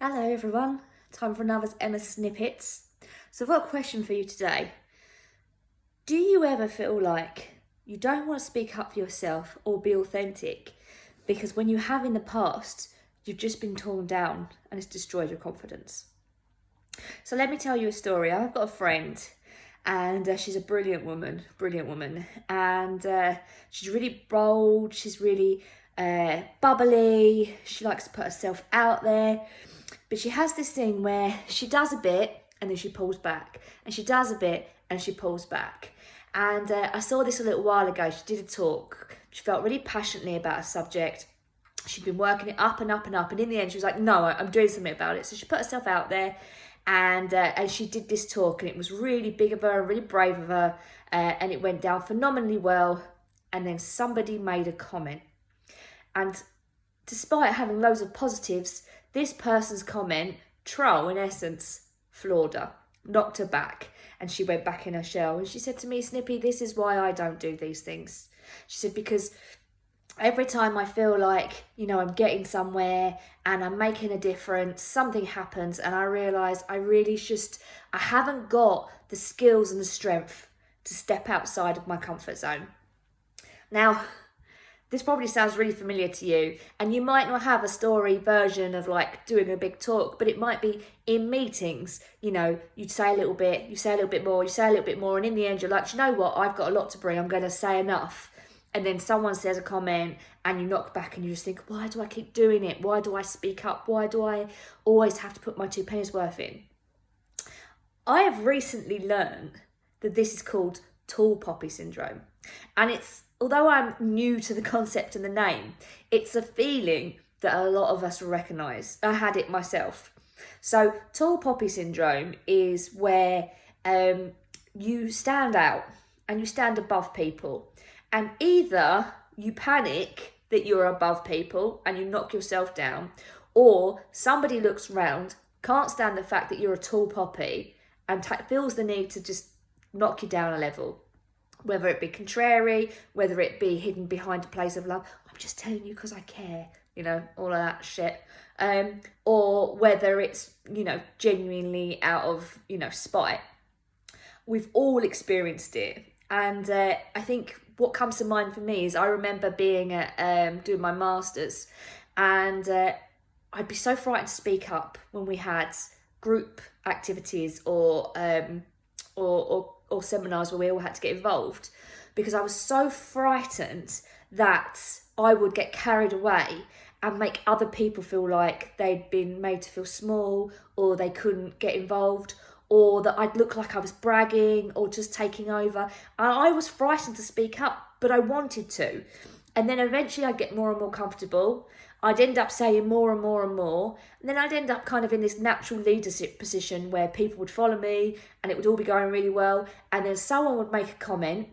Hello everyone, time for another Emma Snippets. So I've got a question for you today. Do you ever feel like you don't want to speak up for yourself or be authentic because when you have in the past, you've just been torn down and it's destroyed your confidence? So let me tell you a story. I've got a friend and she's a brilliant woman, and she's really bold, she's really bubbly, she likes to put herself out there. But she has this thing where she does a bit and then she pulls back. And she does a bit and she pulls back. And I saw this a little while ago. She did a talk. She felt really passionately about a subject. She'd been working it up and up and up. And in the end, she was like, no, I'm doing something about it. So she put herself out there and she did this talk. And it was really big of her and really brave of her. And it went down phenomenally well. And then somebody made a comment. And despite having loads of positives, this person's comment, troll in essence, floored her, knocked her back, and she went back in her shell. And she said to me, Snippy, this is why I don't do these things. She said, because every time I feel like, I'm getting somewhere and I'm making a difference, something happens and I realise I haven't got the skills and the strength to step outside of my comfort zone. Now, this probably sounds really familiar to you, and you might not have a story version of like doing a big talk, but it might be in meetings. You'd say a little bit, you say a little bit more, you say a little bit more, and in the end you're like, do you know what, I've got a lot to bring, I'm going to say enough. And then someone says a comment and you knock back and you just think, why do I keep doing it? Why do I speak up? Why do I always have to put my 2 pennies worth in? I have recently learned that this is called tall poppy syndrome. And although I'm new to the concept and the name, it's a feeling that a lot of us will recognise. I had it myself. So tall poppy syndrome is where you stand out and you stand above people. And either you panic that you're above people and you knock yourself down, or somebody looks round, can't stand the fact that you're a tall poppy and feels the need to just knock you down a level. Whether it be contrary, whether it be hidden behind a place of love, I'm just telling you because I care, all of that shit. Or whether it's, genuinely out of, spite. We've all experienced it. And I think what comes to mind for me is I remember being at doing my masters, and I'd be so frightened to speak up when we had group activities or seminars where we all had to get involved, because I was so frightened that I would get carried away and make other people feel like they'd been made to feel small, or they couldn't get involved, or that I'd look like I was bragging or just taking over. I was frightened to speak up, but I wanted to. And then eventually I'd get more and more comfortable. I'd end up saying more and more and more. And then I'd end up kind of in this natural leadership position where people would follow me and it would all be going really well. And then someone would make a comment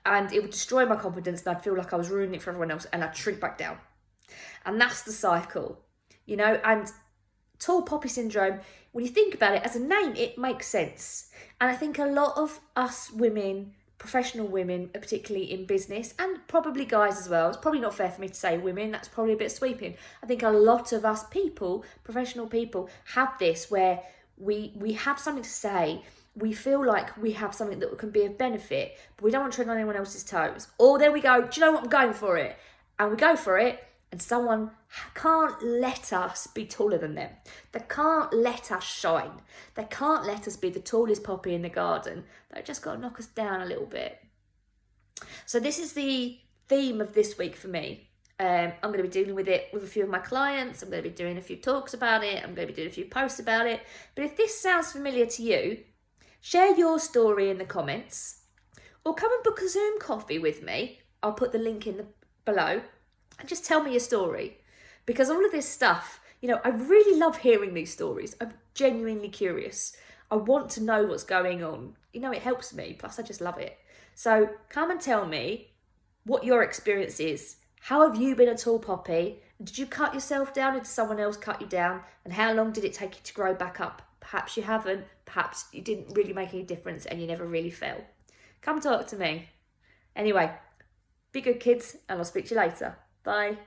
and it would destroy my confidence, and I'd feel like I was ruining it for everyone else, and I'd shrink back down. And that's the cycle, and tall poppy syndrome, when you think about it as a name, it makes sense. And I think a lot of us women, professional women, particularly in business, and probably guys as well, it's probably not fair for me to say women, that's probably a bit sweeping. I think a lot of us people, professional people, have this where we have something to say, we feel like we have something that can be of benefit, but we don't want to tread on anyone else's toes. Or there we go, do you know what, I'm going for it. And we go for it, and someone can't let us be taller than them. They can't let us shine. They can't let us be the tallest poppy in the garden. They've just got to knock us down a little bit. So this is the theme of this week for me. I'm going to be dealing with it with a few of my clients. I'm going to be doing a few talks about it. I'm going to be doing a few posts about it. But if this sounds familiar to you, share your story in the comments, or come and book a Zoom coffee with me. I'll put the link below. And just tell me your story, because all of this stuff, I really love hearing these stories. I'm genuinely curious. I want to know what's going on. It helps me. Plus, I just love it. So come and tell me what your experience is. How have you been a tall poppy? Did you cut yourself down? Did someone else cut you down? And how long did it take you to grow back up? Perhaps you haven't. Perhaps it didn't really make any difference and you never really fell. Come talk to me. Anyway, be good, kids, and I'll speak to you later. Bye.